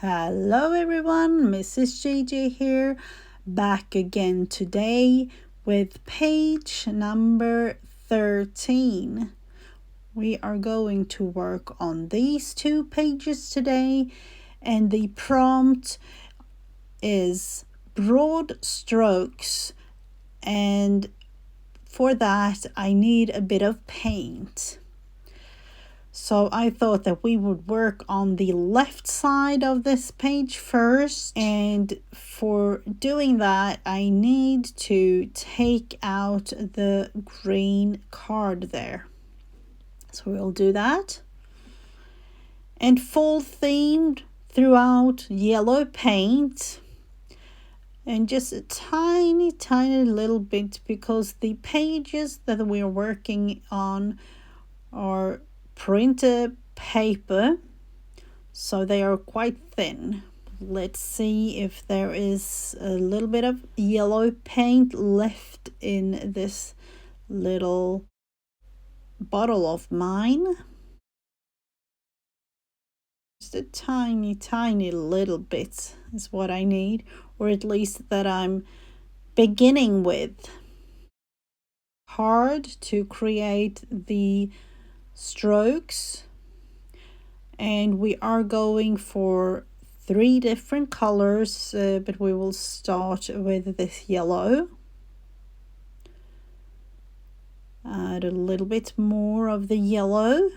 Hello everyone, Mrs. Gigi here, back again today with page number 13. We are going to work on these two pages today, and the prompt is broad strokes, and for that I need a bit of paint. So I thought that we would work on the left side of this page first, and for doing that I need to take out the green card there. So we'll do that. And fall themed throughout, yellow paint, and just a tiny little bit, because the pages that we're working on are printer paper, so they are quite thin. Let's see if there is a little bit of yellow paint left in this little bottle of mine. Just a tiny little bit is what I need, or at least that I'm beginning with. Hard to create the strokes, and we are going for 3 different colors, but we will start with this yellow. Add a little bit more of the yellow.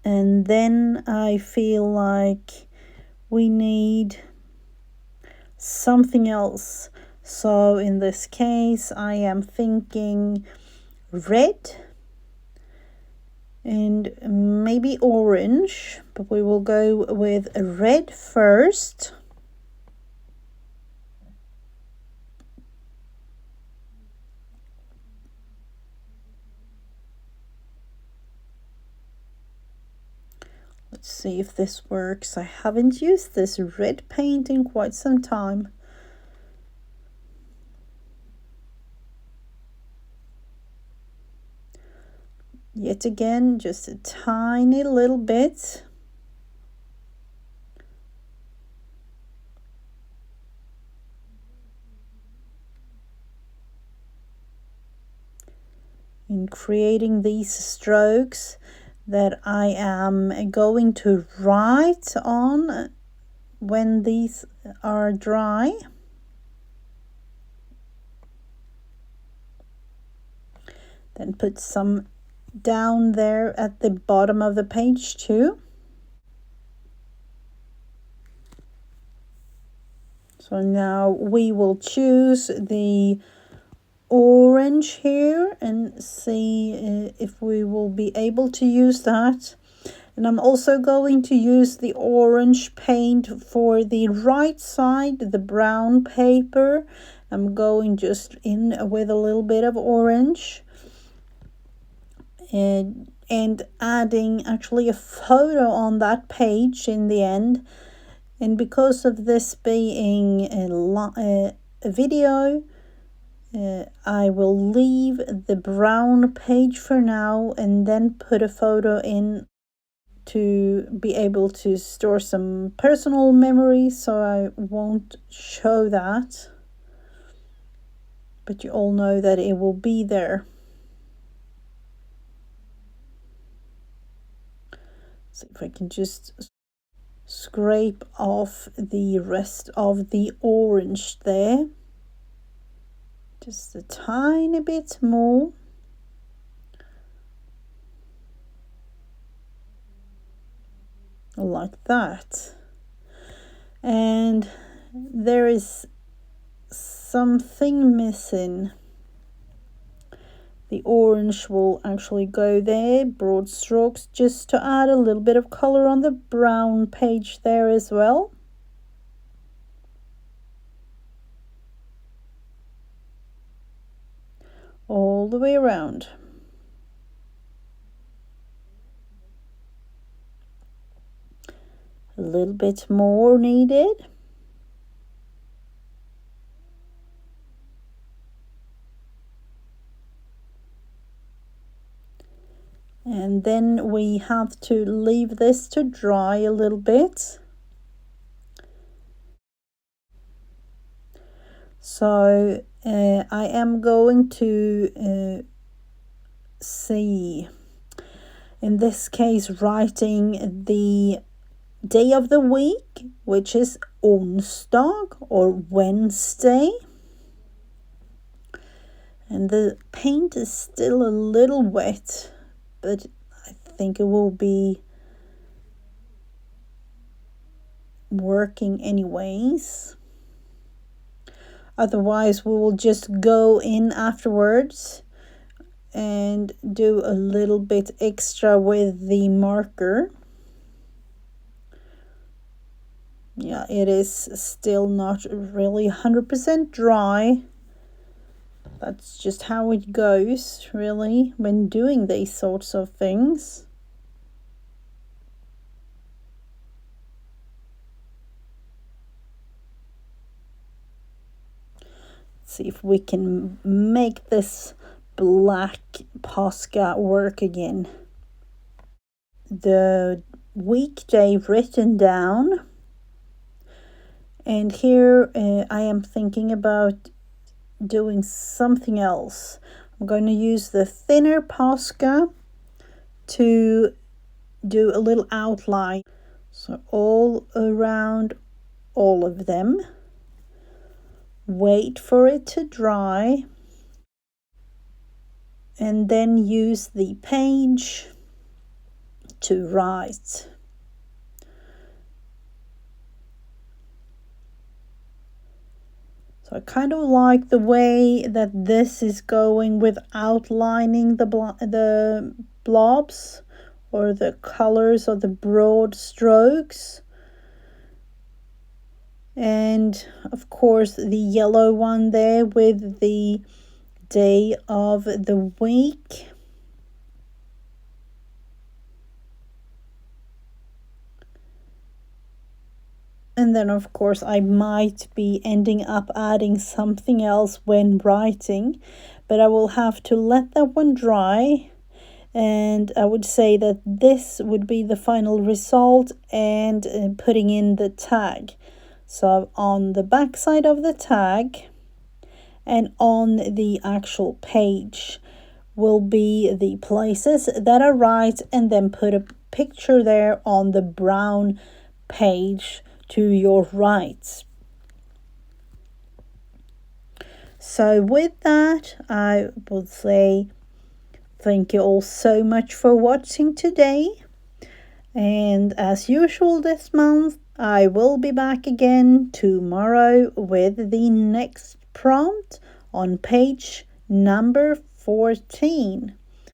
And then I feel like we need something else. So in this case, I am thinking red and maybe orange, but we will go with red first. Let's see if this works. I haven't used this red paint in quite some time. Yet again, just a tiny little bit. In creating these strokes that I am going to write on when these are dry. Then put some down there at the bottom of the page too. So now we will choose the orange here and see if we will be able to use that. And I'm also going to use the orange paint for the right side, the brown paper. I'm going just in with a little bit of orange and adding actually a photo on that page in the end. And because of this being a video, I will leave the brown page for now and then put a photo in to be able to store some personal memories, so I won't show that. But you all know that it will be there. So if I can just scrape off the rest of the orange there. Just a tiny bit more. Like that. And there is something missing. The orange will actually go there, broad strokes, just to add a little bit of color on the brown page there as well. All the way around. A little bit more needed. And then we have to leave this to dry a little bit. So I am going to see, in this case, writing the day of the week, which is onsdag or Wednesday. And the paint is still a little wet, but I think it will be working anyways. Otherwise, we will just go in afterwards and do a little bit extra with the marker. Yeah, it is still not really 100% dry. That's just how it goes, really, when doing these sorts of things. Let's see if we can make this black Posca work again. The weekday written down. And here I am thinking about doing something else. I'm going to use the thinner Posca to do a little outline. So all around all of them. Wait for it to dry. And then use the page to write. So I kind of like the way that this is going with outlining the blobs or the colors or the broad strokes. And of course the yellow one there with the day of the week. And then of course I might be ending up adding something else when writing, but I will have to let that one dry. And I would say that this would be the final result, and putting in the tag. So on the back side of the tag and on the actual page will be the places that I write, and then put a picture there on the brown page to your right. So with that, I would say thank you all so much for watching today. And as usual this month, I will be back again tomorrow with the next prompt on page number 14.